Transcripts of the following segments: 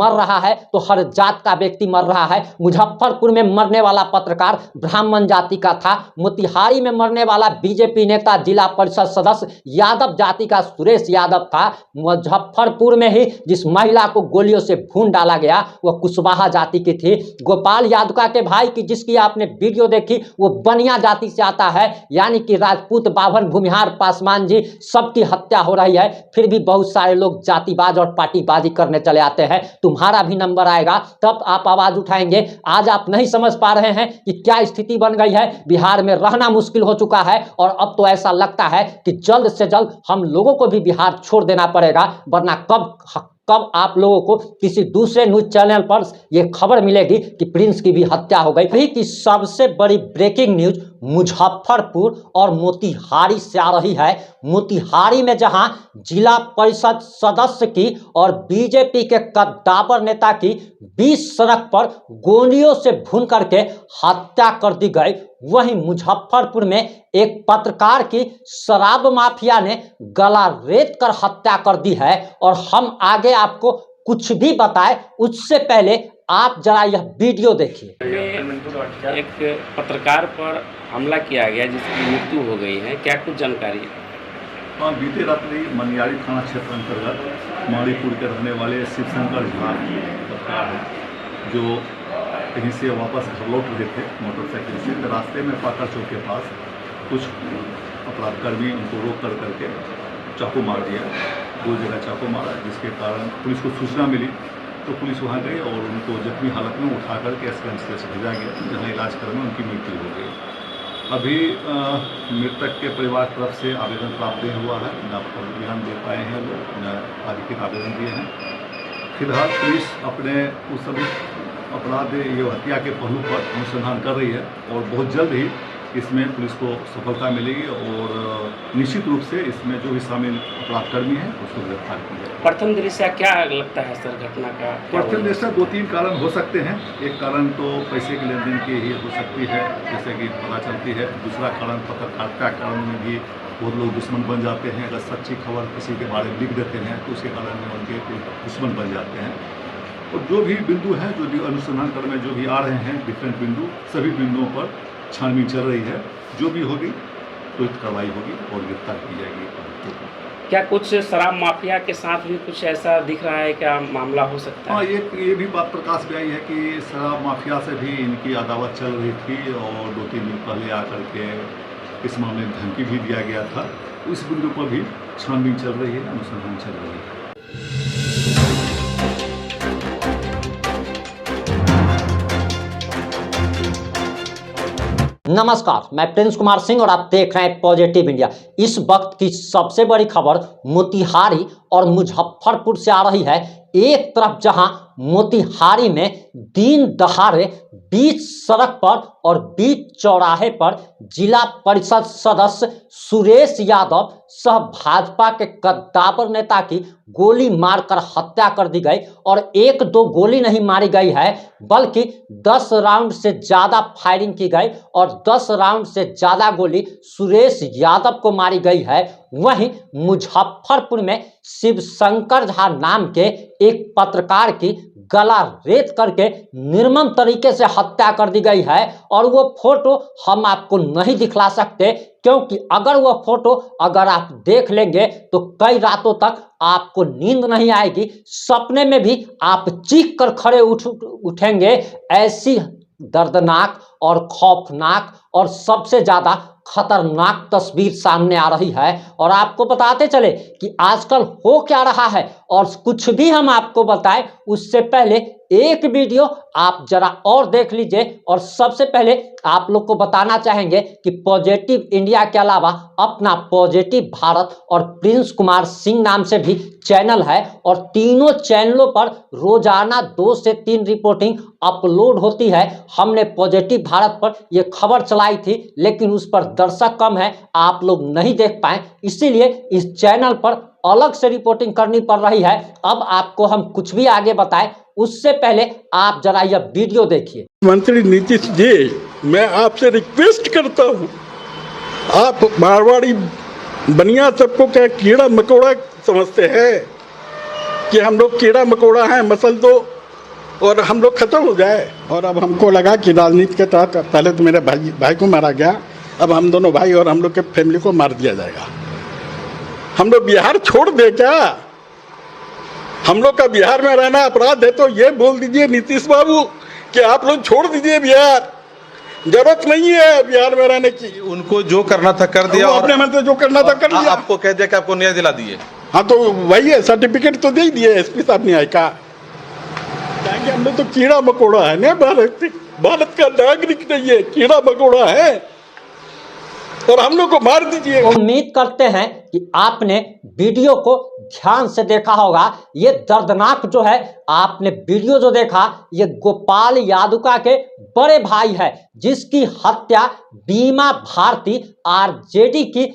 मर रहा है तो हर जात का व्यक्ति मर रहा है। मुजफ्फरपुर में मरने वाला पत्रकार ब्राह्मण जाति का था। मोतिहारी में मरने वाला बीजेपी नेता जिला परिषद सदस्य यादव जाति का सुरेश यादव था। मुजफ्फरपुर में ही जिस महिला को गोलियों से भून डाला गया वह कुशवाहा जाति की थी। गोपाल यादव के भाई की जिसकी आपने वीडियो देखी वो बनिया जाति से आता है, यानी कि राजपूत, बाभन, भूमिहार, पासवान जी सबकी हत्या हो रही है। फिर भी बहुत सारे लोग जातिबाज और पार्टीबाजी करने चले आते हैं। तुम्हारा भी नंबर आएगा तब आप आवाज उठाएंगे। आज आप नहीं समझ पा रहे हैं कि क्या स्थिति बन गई है। बिहार में रहना मुश्किल हो चुका है और अब तो ऐसा लगता है कि जल्द से जल्द हम लोगों को भी बिहार छोड़ देना पड़ेगा, वरना कब आप लोगों को किसी दूसरे न्यूज चैनल पर यह खबर मिलेगी कि प्रिंस की भी हत्या हो गई। वही की सबसे बड़ी ब्रेकिंग न्यूज मुजफ्फरपुर और मोतिहारी से आ रही है। मोतिहारी में जहां जिला परिषद सदस्य की और बीजेपी के कद्दावर नेता की 20 सड़क पर गोलियों से भून करके हत्या कर दी गई, वहीं मुजफ्फरपुर में एक पत्रकार की शराब माफिया ने गला रेत कर हत्या कर दी है। और हम आगे आपको कुछ भी बताए उससे पहले आप जरा यह वीडियो देखिए। एक पत्रकार पर हमला किया गया जिसकी मृत्यु हो गई है, क्या कुछ जानकारी है? हाँ, बीते रात्रि मनियारी थाना क्षेत्र अंतर्गत माड़ीपुर के रहने वाले शिवशंकर झा पत्रकार हैं, जो कहीं से वापस घर लौट रहे थे मोटरसाइकिल से। तो रास्ते में पाकर चौक के पास कुछ अपराधकर्मी उनको रोक कर करके चाकू मार दिया, 2 जगह चाकू मारा, जिसके कारण पुलिस को सूचना मिली तो पुलिस वहां गई और उनको जख्मी हालत में उठा करके एसकेएमसीएच भेजा गया, जहां इलाज करने में उनकी मृत्यु हो गई। अभी मृतक के परिवार की तरफ से आवेदन प्राप्त नहीं हुआ है, न बयान दे पाए हैं लोग, न आधिकारिक आवेदन दिए हैं। फिलहाल पुलिस अपने उस सभी अपराध ये हत्या के पहलू पर अनुसंधान कर रही है और बहुत जल्द ही इसमें पुलिस को सफलता मिलेगी और निश्चित रूप से इसमें जो भी शामिल अपराधकर्मी हैं उसको गिरफ्तार किया जाएगा। प्रथम दृष्टया क्या लगता है सर घटना का? प्रथम दृष्टया 2-3 कारण हो सकते हैं। एक कारण तो पैसे के लेन देन की ही हो सकती है, जैसे कि पता चलती है। दूसरा कारण पत्रकारिता कारण में भी बहुत लोग दुश्मन बन जाते हैं। अगर सच्ची खबर किसी के बारे में लिख देते हैं तो उसके कारण में उनके दुश्मन बन जाते हैं। और जो भी बिंदु हैं, जो भी अनुसंधान करने में जो भी आ रहे हैं डिफरेंट बिंदु, सभी बिंदुओं पर छानबीन चल रही है। जो भी होगी त्वरित कार्रवाई होगी और गिरफ्तार की जाएगी। क्या कुछ शराब माफिया के साथ भी कुछ ऐसा दिख रहा है, क्या मामला हो सकता है? हाँ, ये भी बात प्रकाश में आई है कि शराब माफिया से भी इनकी अदावत चल रही थी और 2-3 दिन पहले आकर के इस मामले में धमकी भी दिया गया था। उस बिंदु पर भी छानबीन चल रही है, अनुसंधान चल रही है। नमस्कार, मैं प्रिंस कुमार सिंह और आप देख रहे हैं पॉजिटिव इंडिया। इस वक्त की सबसे बड़ी खबर मोतिहारी और मुजफ्फरपुर से आ रही है। एक तरफ जहां मोतिहारी में दिन दहाड़े बीच सड़क पर और बीच चौराहे पर जिला परिषद सदस्य सुरेश यादव सह भाजपा के कद्दावर नेता की गोली मारकर हत्या कर दी गई। और 1-2 गोली नहीं मारी गई है बल्कि 10 राउंड से ज्यादा फायरिंग की गई और 10 राउंड से ज्यादा गोली सुरेश यादव को मारी गई है। वहीं मुजफ्फरपुर में शिवशंकर झा नाम के एक पत्रकार की गला रेत करके निर्मम तरीके से हत्या कर दी गई है। और वो फोटो हम आपको नहीं दिखला सकते, क्योंकि अगर वह फोटो अगर आप देख लेंगे तो कई रातों तक आपको नींद नहीं आएगी, सपने में भी आप चीख कर खड़े उठेंगे। ऐसी दर्दनाक और खौफनाक और सबसे ज्यादा खतरनाक तस्वीर सामने आ रही है। और आपको बताते चले कि आजकल हो क्या रहा है और कुछ भी हम आपको बताएं उससे पहले एक वीडियो आप जरा और देख लीजिए। और सबसे पहले आप लोग को बताना चाहेंगे कि पॉजिटिव इंडिया के अलावा अपना पॉजिटिव भारत और प्रिंस कुमार सिंह नाम से भी चैनल है और तीनों चैनलों पर रोजाना 2 से 3 रिपोर्टिंग अपलोड होती है। हमने पॉजिटिव भारत पर यह खबर चलाई थी लेकिन उस पर दर्शक कम है, आप लोग नहीं देख पाए, इसीलिए इस चैनल पर अलग से रिपोर्टिंग करनी पड़ रही है। अब आपको हम कुछ भी आगे बताएं उससे पहले आप जरा यह वीडियो देखिए। मंत्री नीतीश जी, मैं आपसे रिक्वेस्ट करता हूं, आप मारवाड़ी बनिया सबको क्या कीड़ा मकोड़ा समझते हैं? कि हम लोग कीड़ा मकोड़ा हैं, मसल दो और हम लोग खत्म हो जाए। और अब हमको लगा कि राजनीति के तहत पहले तो मेरे भाई को मारा गया, अब हम दोनों भाई और हम लोग के फैमिली को मार दिया जाएगा। हम लोग बिहार छोड़ दे क्या? हम लोग का बिहार में रहना अपराध है तो ये बोल दीजिए नीतीश बाबू कि आप लोग छोड़ दीजिए बिहार, जरूरत नहीं है बिहार में रहने की। उनको जो करना था कर दिया और अपने मन से जो करना था कर लिया। आपको कह दिया कि आपको न्याय दिला दिए। हाँ तो वही है, सर्टिफिकेट तो दे ही दिए एसपी साहब ने का। कि हम लोग तो कीड़ा मकोड़ा है ना, भारत का नागरिक नहीं है, कीड़ा मकोड़ा है और हम लोग को मार दीजिए। उम्मीद करते हैं कि आपने वीडियो को ध्यान से देखा होगा। ये दर्दनाक जो है, आपने वीडियो जो देखा, ये गोपाल यादुका के बड़े भाई है जिसकी हत्या बीमा भारती आरजेडी की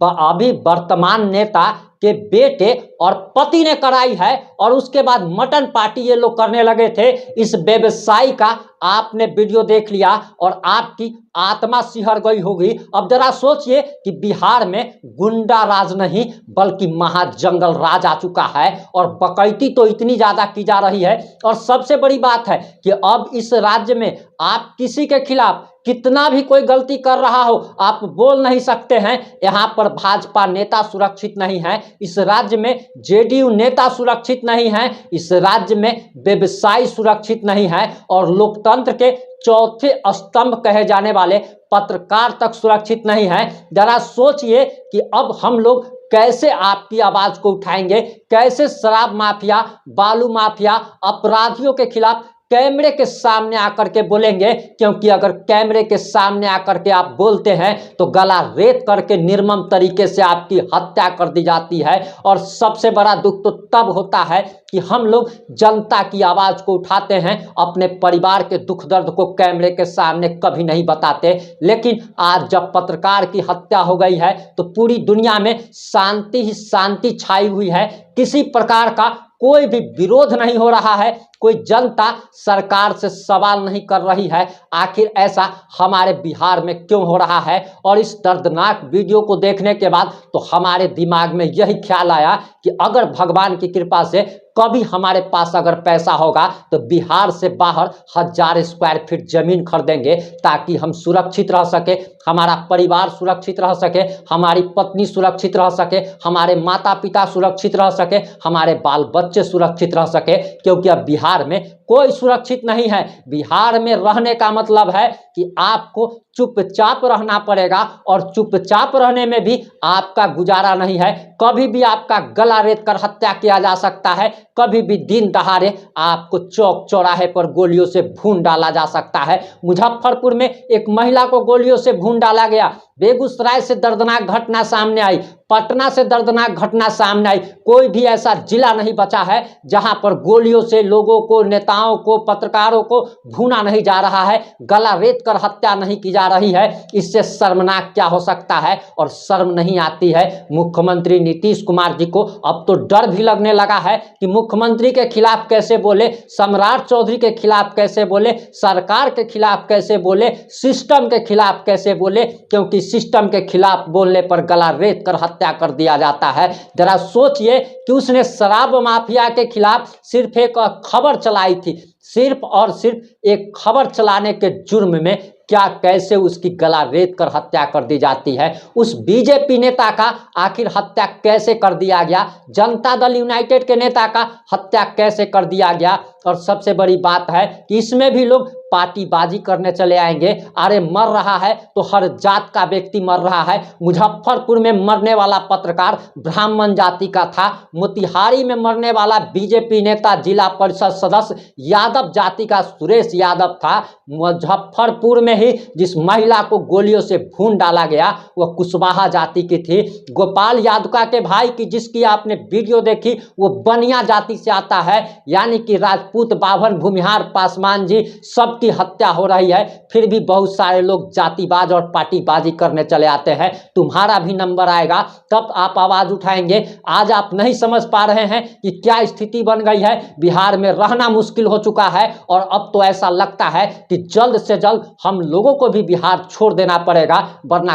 अभी वर्तमान नेता के बेटे और पति ने कराई है। और उसके बाद मटन पार्टी ये लोग करने लगे थे। इस व्यवसायी का आपने वीडियो देख लिया और आपकी आत्मा सिहर गई होगी। अब जरा सोचिए कि बिहार में गुंडा राज नहीं बल्कि महाजंगल राज आ चुका है और डकैती तो इतनी ज्यादा की जा रही है। और सबसे बड़ी बात है कि अब इस राज्य में आप किसी के खिलाफ कितना भी कोई गलती कर रहा हो, आप बोल नहीं सकते हैं। यहाँ पर भाजपा नेता सुरक्षित नहीं है, इस राज्य में जेडीयू नेता सुरक्षित नहीं है, इस राज्य में व्यवसायी सुरक्षित नहीं है और लोकतंत्र के चौथे स्तंभ कहे जाने वाले पत्रकार तक सुरक्षित नहीं है। जरा सोचिए कि अब हम लोग कैसे आपकी आवाज को उठाएंगे, कैसे शराब माफिया, बालू माफिया, अपराधियों के खिलाफ कैमरे के सामने आकर के बोलेंगे। क्योंकि अगर कैमरे के सामने आकर के आप बोलते हैं तो गला रेत करके निर्मम तरीके से आपकी हत्या कर दी जाती है। और सबसे बड़ा दुख तो तब होता है कि हम लोग जनता की आवाज को उठाते हैं, अपने परिवार के दुख दर्द को कैमरे के सामने कभी नहीं बताते। लेकिन आज जब पत्रकार की हत्या हो गई है तो पूरी दुनिया में शांति ही शांति छाई हुई है। किसी प्रकार का कोई भी विरोध नहीं हो रहा है, कोई जनता सरकार से सवाल नहीं कर रही है आखिर ऐसा हमारे बिहार में क्यों हो रहा है। और इस दर्दनाक वीडियो को देखने के बाद तो हमारे दिमाग में यही ख्याल आया कि अगर भगवान की कृपा से कभी हमारे पास अगर पैसा होगा तो बिहार से बाहर 1000 स्क्वायर फीट जमीन खरीदेंगे ताकि हम सुरक्षित रह सके, हमारा परिवार सुरक्षित रह सके, हमारी पत्नी सुरक्षित रह सके, हमारे माता पिता सुरक्षित रह सके, हमारे बाल बच्चे सुरक्षित रह सके। क्योंकि अब बिहार में कोई सुरक्षित नहीं है। बिहार में रहने का मतलब है कि आपको चुपचाप रहना पड़ेगा और चुपचाप रहने में भी आपका गुजारा नहीं है। कभी भी आपका गला रेत कर हत्या किया जा सकता है, कभी भी दिन दहाड़े आपको चौक चौराहे पर गोलियों से भून डाला जा सकता है। मुजफ्फरपुर में एक महिला को गोलियों से भून डाला गया, बेगूसराय से दर्दनाक घटना सामने आई, पटना से दर्दनाक घटना सामने आई। कोई भी ऐसा जिला नहीं बचा है जहां पर गोलियों से लोगों को, नेताओं को, पत्रकारों को भूना नहीं जा रहा है, गला रेत कर हत्या नहीं की जा रही है। इससे शर्मनाक क्या हो सकता है। और शर्म नहीं आती है मुख्यमंत्री नीतीश कुमार जी को। अब तो डर भी लगने लगा है कि मुख्यमंत्री के खिलाफ कैसे बोले, सम्राट चौधरी के खिलाफ कैसे बोले, सरकार के खिलाफ कैसे बोले, सिस्टम के खिलाफ कैसे बोले। क्योंकि सिस्टम के खिलाफ बोलने पर गला रेत कर हत्या कर दिया जाता है। जरा सोचिए कि उसने शराब माफिया के खिलाफ सिर्फ एक खबर चलाई थी, सिर्फ और सिर्फ एक खबर चलाने के जुर्म में क्या कैसे उसकी गला रेत कर हत्या कर दी जाती है। उस बीजेपी नेता का आखिर हत्या कैसे कर दिया गया, जनता दल यूनाइटेड के नेता का हत्या कैसे कर दिया गया। और सबसे बड़ी बात है कि इसमें भी लोग पार्टीबाजी करने चले आएंगे। अरे मर रहा है तो हर जात का व्यक्ति मर रहा है। मुजफ्फरपुर में मरने वाला पत्रकार ब्राह्मण जाति का था, मोतिहारी में मरने वाला बीजेपी नेता जिला परिषद सदस्य यादव जाति का सुरेश यादव था। मुजफ्फरपुर में ही जिस महिला को गोलियों से भून डाला गया वह कुशवाहा जाति की थी। गोपाल यादुका के भाई की जिसकी आपने वीडियो देखी वो बनिया जाति से आता है, यानी कि राजपूत, बाभन, भूमिहार, पासवान जी सबकी हत्या हो रही है। फिर भी बहुत सारे लोग जातिबाज और पार्टीबाजी करने चले आते हैं। तुम्हारा भी नंबर आएगा तब आप आवाज उठाएंगे। आज आप नहीं समझ पा रहे हैं कि क्या स्थिति बन गई है, बिहार में रहना मुश्किल हो चुका है। और अब तो ऐसा लगता है कि जल्द से जल्द हम लोगों को भी बिहार छोड़ देना पड़ेगा, वरना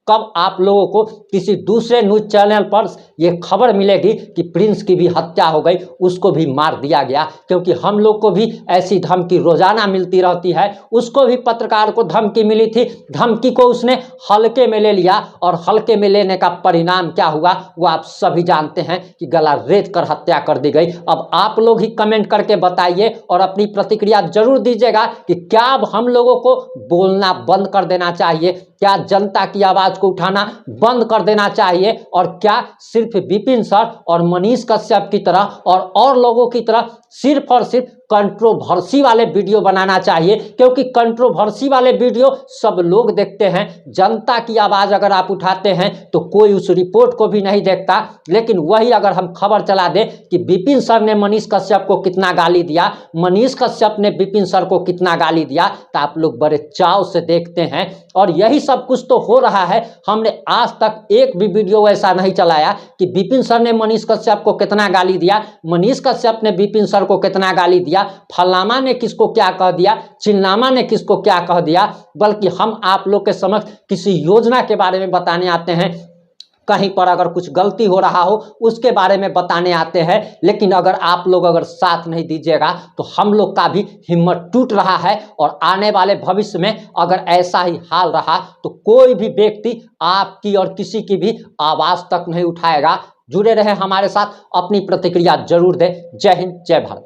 कब आप लोगों को किसी दूसरे न्यूज़ चैनल पर ये खबर मिलेगी कि प्रिंस की भी हत्या हो गई, उसको भी मार दिया गया। क्योंकि हम लोग को भी ऐसी धमकी रोजाना मिलती रहती है। उसको भी पत्रकार को धमकी मिली थी, धमकी को उसने हल्के में ले लिया और हल्के में लेने का परिणाम क्या हुआ वो आप सभी जानते हैं कि गला रेत कर हत्या कर दी गई। अब आप लोग ही कमेंट करके बताइए और अपनी प्रतिक्रिया जरूर दीजिएगा कि क्या अब हम लोगों को बोलना बंद कर देना चाहिए, क्या जनता की आवाज को उठाना बंद कर देना चाहिए, और क्या सिर्फ विपिन सर और मनीष कश्यप की तरह और लोगों की तरह सिर्फ और सिर्फ कंट्रोवर्सी वाले वीडियो बनाना चाहिए। क्योंकि कंट्रोवर्सी वाले वीडियो सब लोग देखते हैं। जनता की आवाज अगर आप उठाते हैं तो कोई उस रिपोर्ट को भी नहीं देखता। लेकिन वही अगर हम खबर चला दें कि विपिन सर ने मनीष कश्यप को कितना गाली दिया, मनीष कश्यप ने विपिन सर को कितना गाली दिया, तो आप लोग बड़े चाव से देखते हैं। और यही सब कुछ तो हो रहा है। हमने आज तक एक भी वीडियो ऐसा नहीं चलाया कि विपिन सर ने मनीष कश्यप को कितना गाली दिया, मनीष कश्यप ने विपिन सर को कितना गाली दिया, फलामा ने किसको क्या कह दिया, चिन्नामा ने किसको क्या कह दिया। बल्कि हम आप लोग के समक्ष किसी योजना के बारे में बताने आते हैं, कहीं पर अगर कुछ गलती हो रहा हो उसके बारे में बताने आते हैं। लेकिन अगर आप लोग अगर साथ नहीं दीजिएगा तो हम लोग का भी हिम्मत टूट रहा है। और आने वाले भविष्य में अगर ऐसा ही हाल रहा तो कोई भी व्यक्ति आपकी और किसी की भी आवाज तक नहीं उठाएगा। जुड़े रहे हमारे साथ, अपनी प्रतिक्रिया जरूर दें। जय हिंद, जय भारत।